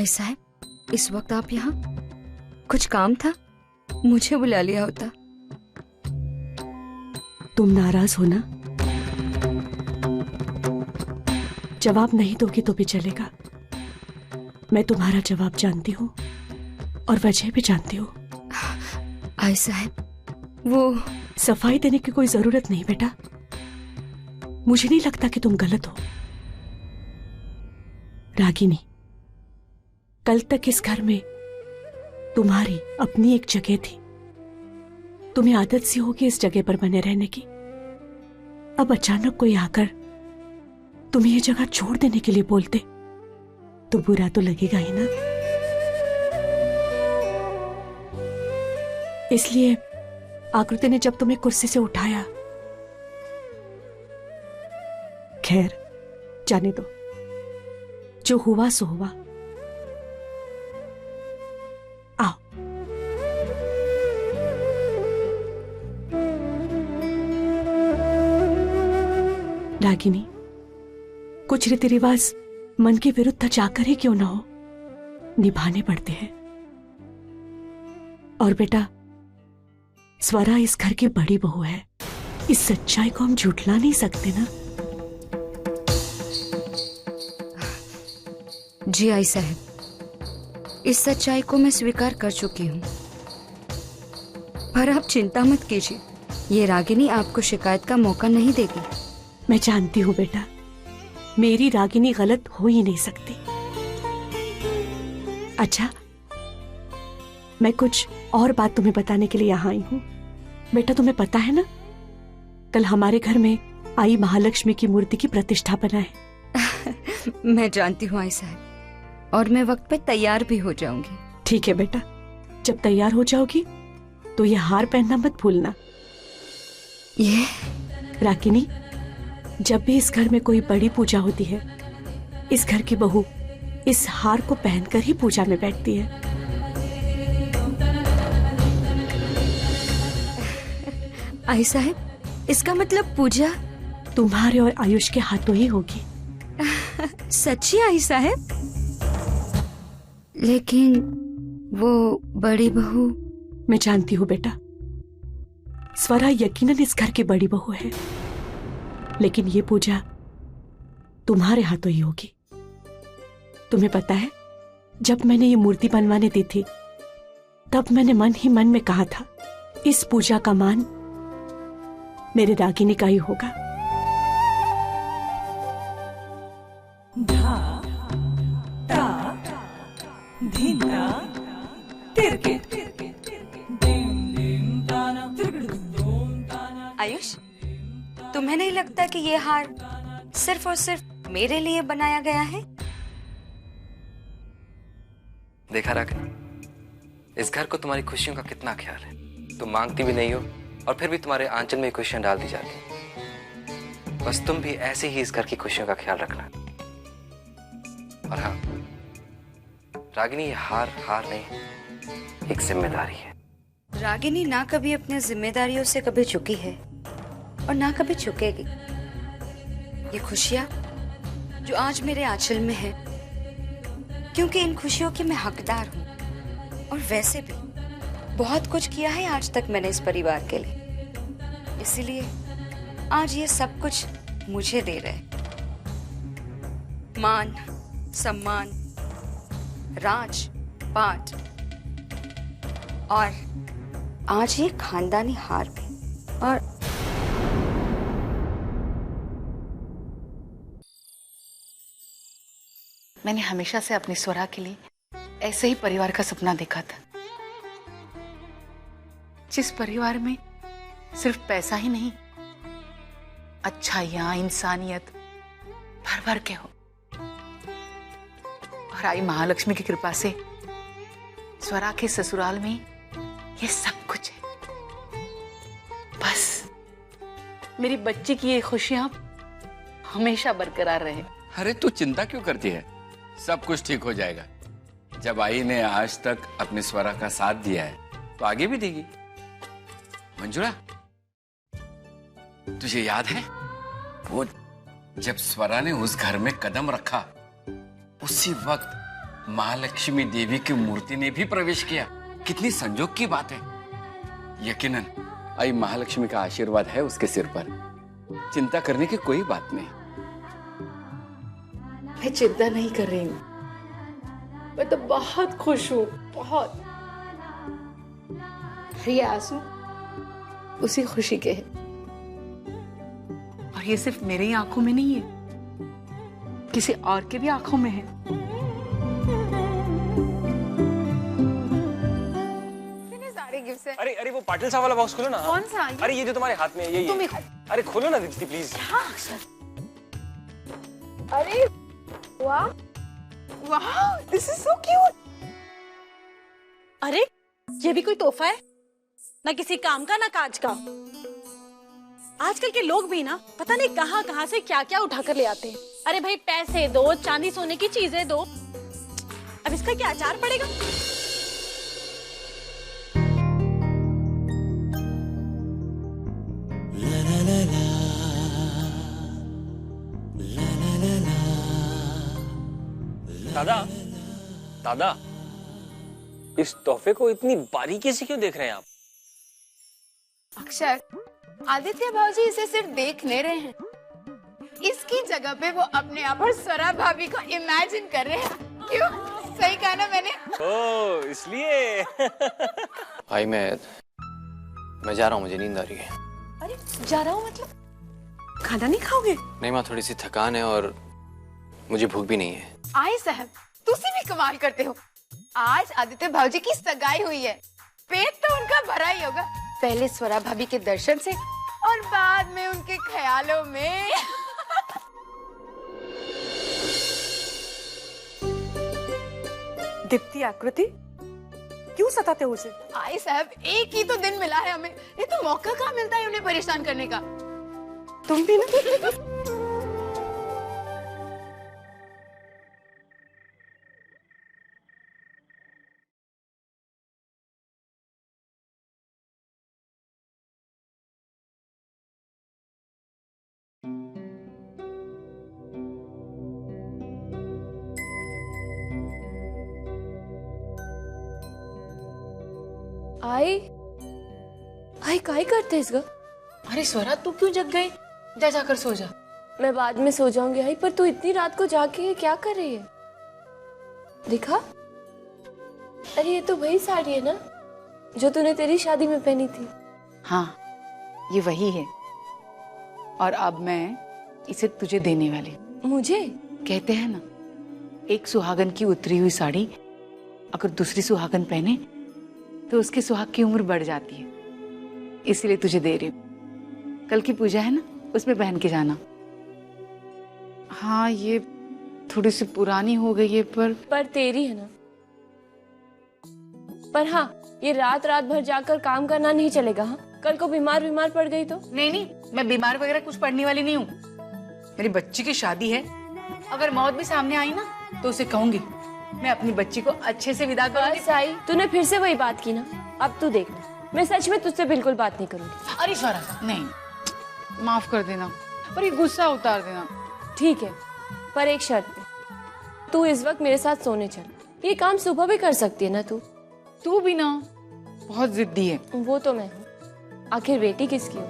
साहब, इस वक्त आप यहाँ? कुछ काम था? मुझे बुला लिया होता। तुम नाराज हो ना? जवाब नहीं दोगी तो भी चलेगा। मैं तुम्हारा जवाब जानती हूँ और वजह भी जानती हूँ। आई साहब, वो सफाई देने की कोई जरूरत नहीं बेटा। मुझे नहीं लगता कि तुम गलत हो। रागिनी, कल तक इस घर में तुम्हारी अपनी एक जगह थी। तुम्हें आदत सी होगी इस जगह पर बने रहने की। अब अचानक कोई आकर तुम्हें ये जगह छोड़ देने के लिए बोलते तो बुरा तो लगेगा ही ना। इसलिए आकृति ने जब तुम्हें कुर्सी से उठाया, खैर जाने दो, जो हुआ सो हुआ। आओ। रागिनी, कुछ रीति रिवाज मन के विरुद्ध जाकर ही क्यों ना हो, निभाने पड़ते हैं। और बेटा, स्वरा इस घर की बड़ी बहू है। इस सच्चाई को हम झुठला नहीं सकते ना। जी आई साहब, इस सच्चाई को मैं स्वीकार कर चुकी हूँ। पर आप चिंता मत कीजिए, ये रागिनी आपको शिकायत का मौका नहीं देगी। मैं जानती हूँ बेटा, मेरी रागिनी गलत हो ही नहीं सकती। अच्छा, मैं कुछ और बात तुम्हें बताने के लिए यहाँ आई हूँ। बेटा, तुम्हें पता है ना, कल हमारे घर में आई महालक्ष्मी की मूर्ति की प्रतिष्ठापना है। मैं जानती हूँ आई साहब, और मैं वक्त पे तैयार भी हो जाऊंगी। ठीक है बेटा, जब तैयार हो जाओगी तो ये हार पहनना मत भूलना। ये रागिनी, जब भी इस घर में कोई बड़ी पूजा होती है, इस घर की बहू इस हार को पहनकर ही पूजा में बैठती है। आई साहब, इसका मतलब पूजा तुम्हारे और आयुष के हाथों ही होगी। सच्ची आई साहब? लेकिन वो बड़ी बहू। मैं जानती हूँ बेटा, स्वरा यकीनन इस घर की बड़ी बहू है, लेकिन ये पूजा तुम्हारे हाथों ही होगी। तुम्हें पता है, जब मैंने ये मूर्ति बनवाने दी थी, तब मैंने मन ही मन में कहा था, इस पूजा का मान मेरे रागिनी का ही होगा। आयुष, तुम्हें नहीं लगता कि ये हार सिर्फ और सिर्फ मेरे लिए बनाया गया है? देखा रागिनी, इस घर को तुम्हारी खुशियों का कितना ख्याल है। तुम मांगती भी नहीं हो और फिर भी तुम्हारे आंचल में खुशियां डाल दी जाती। बस तुम भी ऐसे ही इस घर की खुशियों का ख्याल रखना। और हाँ रागिनी, ये हार नहीं, एक जिम्मेदारी है। रागिनी ना कभी अपनी जिम्मेदारियों से कभी चुकी है और ना कभी चुकेगी। ये खुशियां जो आज मेरे आंचल में है, क्योंकि इन खुशियों की मैं हकदार हूँ। और वैसे भी बहुत कुछ किया है आज तक मैंने इस परिवार के लिए, इसीलिए आज ये सब कुछ मुझे दे रहे। मान, सम्मान, राज पाट और आज ये खानदानी हार भी। और मैंने हमेशा से अपनी स्वरा के लिए ऐसे ही परिवार का सपना देखा था, जिस परिवार में सिर्फ पैसा ही नहीं, अच्छाइयां, इंसानियत भर भर के हो। और आई महालक्ष्मी की कृपा से स्वरा के ससुराल में ये सब कुछ है। बस मेरी बच्ची की ये खुशियां हमेशा बरकरार रहे। अरे तू चिंता क्यों करती है, सब कुछ ठीक हो जाएगा। जब आई ने आज तक अपनी स्वरा का साथ दिया है तो आगे भी देगी। मंजुला, तुझे याद है वो जब स्वरा ने उस घर में कदम रखा, उसी वक्त महालक्ष्मी देवी की मूर्ति ने भी प्रवेश किया। कितनी संजोग की बात है। यकीनन आई महालक्ष्मी का आशीर्वाद है उसके सिर पर। चिंता करने की कोई बात नहीं। मैं चिंता नहीं कर रही हूँ, मैं तो बहुत खुश हूँ, बहुत। ये आंसू उसी खुशी के हैं। और ये सिर्फ मेरे ही आंखों में नहीं है, किसी और के भी आंखों में है। इतने सारे गिफ्ट्स हैं। अरे वो पाटिल साहब वाला बॉक्स खोलो ना। कौन सा? अरे ये जो तुम्हारे हाथ में है, ये तुम अरे खोलो ना दीप्ति प्लीज। हाँ सर। अरे वाह वाह, दिस इज सो क्यूट। अरे ये भी कोई तोहफा है? ना किसी काम का ना काज का। आजकल के लोग भी ना पता नहीं कहाँ कहाँ से क्या क्या उठा कर ले आते हैं। अरे भाई पैसे दो, चांदी सोने की चीजें दो, अब इसका क्या अचार पड़ेगा? दादा दादा, इस तोहफे को इतनी बारीकी से क्यों देख रहे हैं आप? अक्षर, आदित्य भाजी इसे सिर्फ देख नहीं रहे हैं, इसकी जगह पे वो अपने आप और स्वरा भाभी को इमेजिन कर रहे हैं। क्यों? सही कहा ना मैंने? ओह, इसलिए। भाई मैं जा रहा हूँ, मुझे नींद आ रही है। अरे जा रहा हूँ मतलब खाना नहीं खाओगे? नहीं माँ, थोड़ी सी थकान है और मुझे भूख भी नहीं है। आई साहब, तुसी भी कमाल करते हो। आज आदित्य भाजी की सगाई हुई है, पेट तो उनका भरा ही होगा। पहले स्वरा भाभी के दर्शन से और बाद में उनके ख्यालों में। दीप्ति, आकृति क्यों सताते हो उसे? आई साहब, एक ही तो दिन मिला है हमें, ये तो मौका कहाँ मिलता है उन्हें परेशान करने का। तुम भी ना। आई काहे करते इसका? अरे स्वरा, तू क्यों जग गई? जा जाकर सो जा। मैं बाद में सो जाऊंगी। आई पर तू इतनी रात को जाके क्या कर रही है? दिखा, अरे ये तो वही साड़ी है ना जो तूने तेरी शादी में पहनी थी। हाँ, ये वही है, और अब मैं इसे तुझे देने वाली। मुझे? कहते हैं ना, एक सुहागन की उतरी हुई साड़ी अगर दूसरी सुहागन पहने तो उसके सुहाग की उम्र बढ़ जाती है, इसलिए तुझे दे रही हूँ। कल की पूजा है ना, उसमें पहन के जाना। हाँ, ये थोड़ी सी पुरानी हो गई है पर तेरी है ना। पर हाँ, ये रात रात भर जाकर काम करना नहीं चलेगा। हाँ, कल को बीमार पड़ गई तो? नहीं, मैं बीमार वगैरह कुछ पड़ने वाली नहीं हूँ। मेरी बच्ची की शादी है, अगर मौत भी सामने आई ना तो उसे कहूंगी मैं अपनी बच्ची को अच्छे से विदा करूंगी। बस आई, तूने फिर से वही बात की ना। अब तू देख, मैं सच में तुझसे बिल्कुल बात नहीं करूंगी। अरे स्वरा, नहीं, माफ कर देना, पर ये गुस्सा उतार देना। ठीक है, पर एक शर्त पे। तू इस वक्त मेरे साथ सोने चल। ये काम सुबह भी कर सकती है ना तू? तू भी ना बहुत जिद्दी है। वो तो मैं हूँ, आखिर बेटी किसकी हो?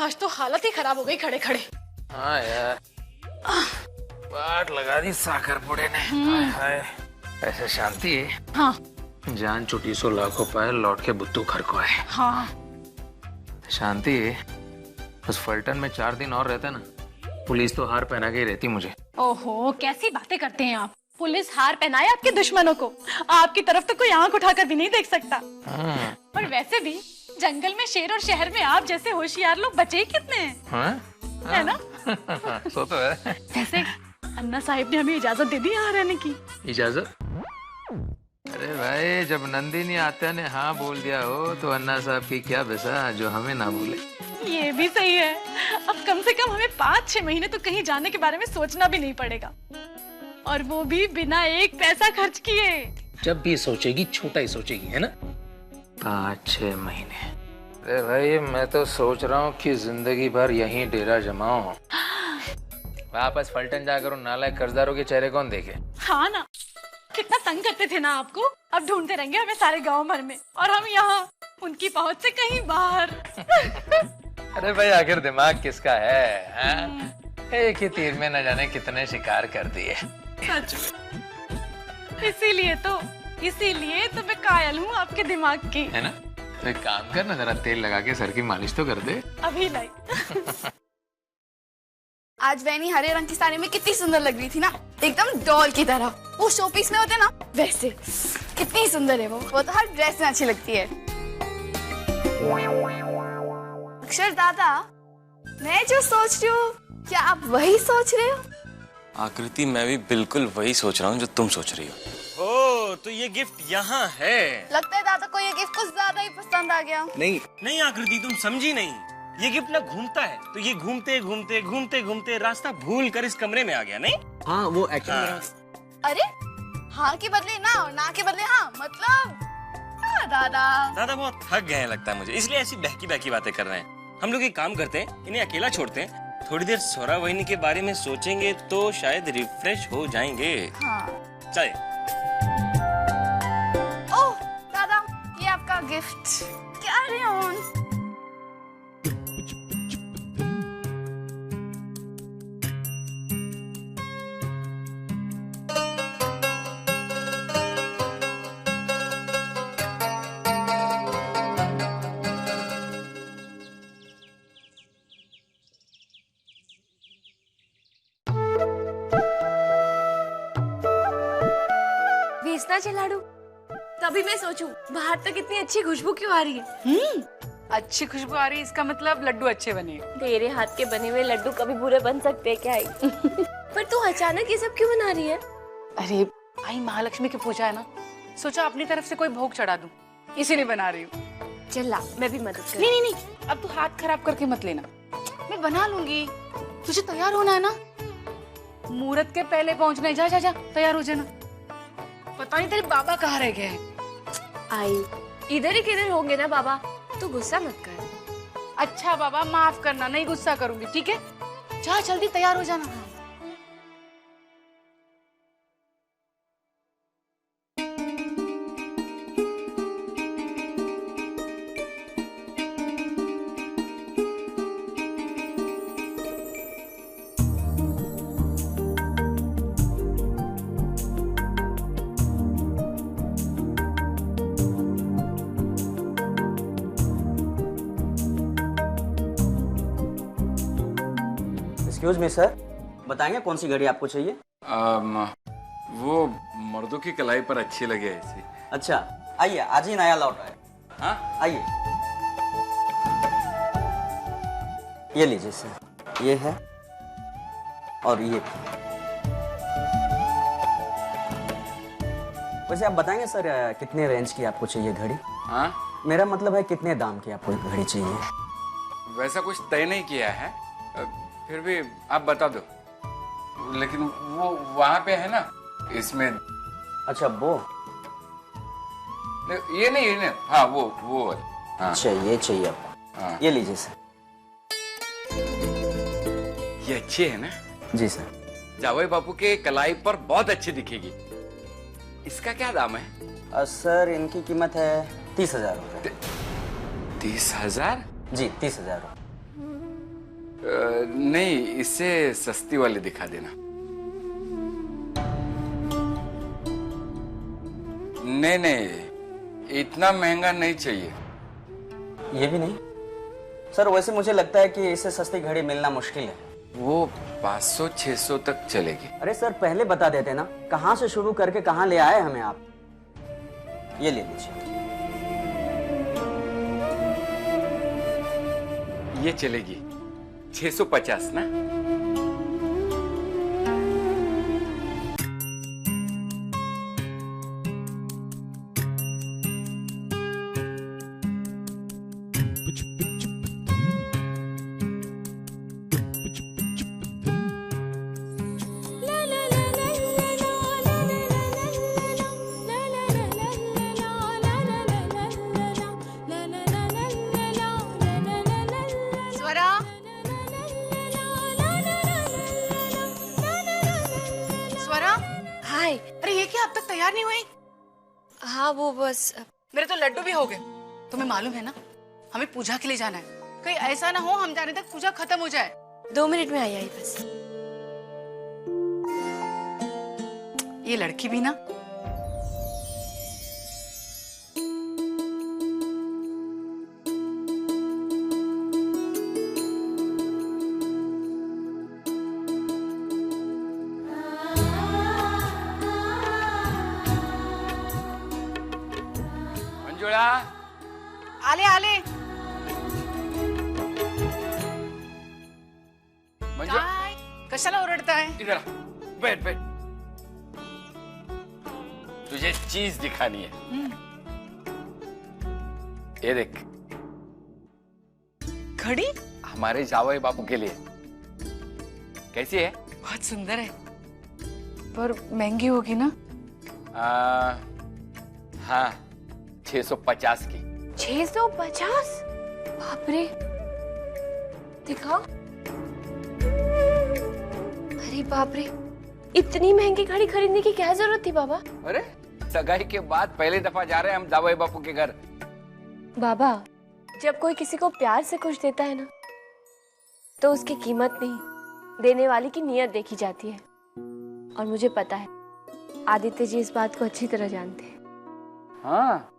आज तो हालत ही खराब हो गई खड़े खड़े। हाँ यार, बाट लगा दी साकर पुड़े ने। हाय हाय, ऐसे शांति है। हाँ जान छुटी सो लाखों पाए, लौट के बुद्धू घर को आए। हाँ शांति है, बस फलटन में 4 दिन और रहता ना, पुलिस तो हार पहना के ही रहती मुझे। ओहो, कैसी बातें करते हैं आप। पुलिस हार पहनाए आपके दुश्मनों को, आपकी तरफ तो कोई आंख उठाकर भी नहीं देख सकता। और वैसे भी जंगल में शेर और शहर में आप जैसे होशियार लोग बचे ही कितने हैं, है ना? सो तो है। वैसे अन्ना साहिब ने हमें इजाजत दे दी यहाँ रहने की। इजाजत? अरे भाई, जब नंदिनी आत्या ने हाँ बोल दिया हो तो अन्ना साहब की क्या वैसा जो हमें ना बोले। ये भी सही है, अब कम से कम हमें 5-6 महीने तो कहीं जाने के बारे में सोचना भी नहीं पड़ेगा, और वो भी बिना एक पैसा खर्च किए। जब भी सोचेगी छोटा ही सोचेगी, है ना? 5-6 महीने? अरे भाई, मैं तो सोच रहा हूँ कि जिंदगी भर यहीं डेरा जमाऊं। वापस फलटन जाकर उन नालायक कर्जदारों के चेहरे कौन देखे? हाँ ना, कितना तंग करते थे ना आपको। अब ढूंढते रहेंगे हमें सारे गांव भर में, और हम यहाँ उनकी पहुंच से कहीं बाहर। अरे भाई आखिर दिमाग किसका है, हाँ? एक ही तीर में न जाने कितने शिकार कर दिए। सच में। इसीलिए तो मैं कायल हूँ आपके दिमाग की, है ना? तो एक काम कर ना, जरा तेल लगा के सर की मालिश तो कर दे। अभी नहीं। आज वैनी हरे रंग की साड़ी में कितनी सुंदर लग रही थी ना, एकदम डॉल की तरह। वो शोपीस में होते ना वैसे। कितनी सुंदर है वो तो हर ड्रेस में अच्छी लगती है। अक्षर दादा, मैं जो सोच रही हूँ, क्या आप वही सोच रहे हो? आकृति, मैं भी बिल्कुल वही सोच रहा हूँ जो तुम सोच रही हो। ओह, तो ये गिफ्ट यहाँ है। लगता है दादा को ये गिफ्ट कुछ ज्यादा ही पसंद आ गया। नहीं आकृति, तुम समझी नहीं। ये गिफ्ट ना घूमता है, तो ये घूमते घूमते घूमते घूमते रास्ता भूल कर इस कमरे में आ गया। नहीं हाँ, वो एक्चुअली अरे हाँ के बदले ना और ना के बदले हाँ, मतलब दादा बहुत थक गए हैं लगता है मुझे, इसलिए ऐसी बहकी बहकी बातें कर रहे हैं। हम लोग एक काम करते हैं, इन्हें अकेला छोड़ते हैं, थोड़ी देर स्वरा वहिनी के बारे में सोचेंगे तो शायद रिफ्रेश हो जाएंगे। हाँ। चले। ओह दादा, ये आपका गिफ्ट। Carry on. भेजना लाडू। तभी मैं सोचूं बाहर तक इतनी अच्छी खुशबू क्यों आ रही है। अच्छी खुशबू आ रही है, इसका मतलब लड्डू अच्छे बने। तेरे हाथ के बने हुए लड्डू कभी बुरे बन सकते हैं क्या? पर तू अचानक ये सब क्यों बना रही है? अरे आई महालक्ष्मी की पूजा है ना, सोचा अपनी तरफ से कोई भोग चढ़ा दूं, इसीलिए बना रही हूँ। चल ला, मैं भी मदद कर। नहीं, अब तू हाथ खराब करके मत लेना, मैं बना लूंगी। तुझे तैयार होना है ना, मुहूर्त के पहले पहुंचना है। जा तैयार हो जाना। पता नहीं तेरे बाबा कहाँ रह गए हैं। आई इधर ही किधर होंगे ना बाबा, तू गुस्सा मत कर। अच्छा बाबा, माफ करना, नहीं गुस्सा करूंगी, ठीक है? जा जल्दी तैयार हो जाना। एक्सक्यूज मी सर, बताएंगे कौन सी घड़ी आपको चाहिए? वो मर्दों की कलाई पर अच्छी लगे ऐसी। अच्छा, आइए, आज ही नया लौट है। हाँ, आइए, ये लीजिए सर, ये है और ये। वैसे आप बताएंगे सर कितने रेंज की आपको चाहिए घड़ी? हाँ, मेरा मतलब है कितने दाम की आपको घड़ी चाहिए? वैसा कुछ तय नहीं किया है, फिर भी आप बता दो। लेकिन वो वहां पे है ना, इसमें। अच्छा वो ये नहीं, हाँ वो हाँ। अच्छा ये चाहिए आपको? हाँ। ये लीजिए सर। ये अच्छी है ना? जी सर। जावई बापू के कलाई पर बहुत अच्छी दिखेगी। इसका क्या दाम है? सर इनकी कीमत है 30,000 रुपये। 30,000? जी 30,000 रुपये। नहीं, इससे सस्ती वाली दिखा देना। नहीं, इतना महंगा नहीं चाहिए। ये भी नहीं सर, वैसे मुझे लगता है कि इससे सस्ती घड़ी मिलना मुश्किल है। वो 500-600 तक चलेगी। अरे सर पहले बता देते ना, कहाँ से शुरू करके कहाँ ले आए हमें आप। ये ले लीजिए। ये चलेगी 650 ना? स्वरा, अरे ये क्या अब तक तैयार नहीं हुई? हाँ वो बस मेरे तो लड्डू भी हो गए। तुम्हें मालूम है ना, हमें पूजा के लिए जाना है। कहीं ऐसा ना हो हम जाने तक पूजा खत्म हो जाए। 2 मिनट में आई बस। ये लड़की भी ना, मंजुळा, आले आले। मंजू, काय कशाला ओरडताय? इधर आ, बैठ बैठ। तुझे चीज दिखानी है। ये देख, घड़ी हमारे जावई बापू के लिए। कैसी है? बहुत सुंदर है, पर महंगी होगी ना? हाँ, 650 की। 650? बाप रे, दिखाओ। अरे बाप रे, इतनी महंगी घड़ी खरीदने की क्या जरूरत थी बाबा? अरे सगाई के बाद पहली दफा जा रहे हैं हम जावई बापू के घर। बाबा, जब कोई किसी को प्यार से कुछ देता है ना, तो उसकी कीमत नहीं, देने वाले की नीयत देखी जाती है। और मुझे पता है, आदित्य जी इस बात को अच्छी तरह जानते हैं। हाँ,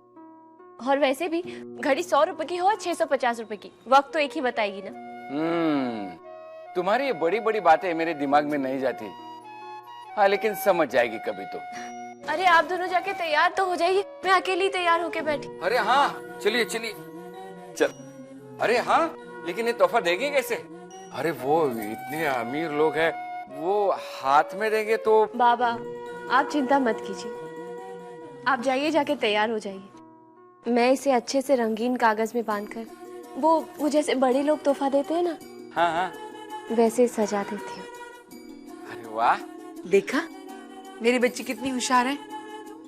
और वैसे भी घड़ी 100 रुपए की हो 650 रुपए की, वक्त तो एक ही बताएगी ना। तुम्हारी ये बड़ी बड़ी बातें मेरे दिमाग में नहीं जाती। हाँ, लेकिन समझ जाएगी कभी तो। अरे आप दोनों जाके तैयार तो हो जाइए, मैं अकेली तैयार होके बैठी। अरे हाँ, चलिए चलिए चल। अरे हाँ, लेकिन ये तोहफा देंगे कैसे? अरे वो इतने अमीर लोग हैं, वो हाथ में देंगे तो। बाबा आप चिंता मत कीजिए, आप जाइए, जाके तैयार हो जाइए। मैं इसे अच्छे से रंगीन कागज में बांधकर, वो जैसे बड़े लोग तोहफा देते हैं ना, हाँ हाँ, वैसे सजा देती हूँ। अरे वाह, देखा मेरी बच्ची कितनी होशियार है,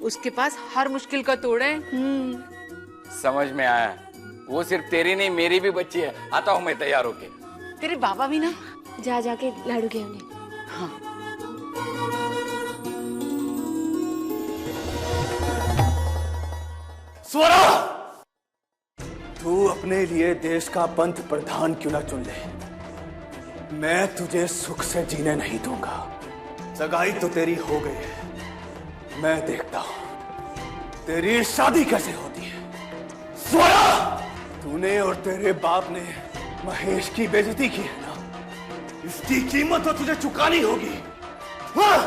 उसके पास हर मुश्किल का तोड़ है। समझ में आया। वो सिर्फ तेरी नहीं, मेरी भी बच्ची है। आता हूँ मैं तैयार होके। तेरे बाबा भी ना। जाके लाडू के उन्हें। हाँ। स्वरा, तू अपने लिए देश का पंत प्रधान क्यों ना चुन ले, मैं तुझे सुख से जीने नहीं दूंगा। सगाई तो तेरी हो गई है, मैं देखता हूं तेरी शादी कैसे होती है। स्वरा, तूने और तेरे बाप ने महेश की बेइज्जती की है ना, इसकी कीमत तो तुझे चुकानी होगी। हाँ?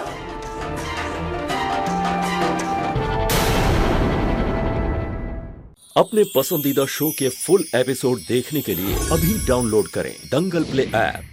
अपने पसंदीदा शो के फुल एपिसोड देखने के लिए अभी डाउनलोड करें दंगल प्ले ऐप।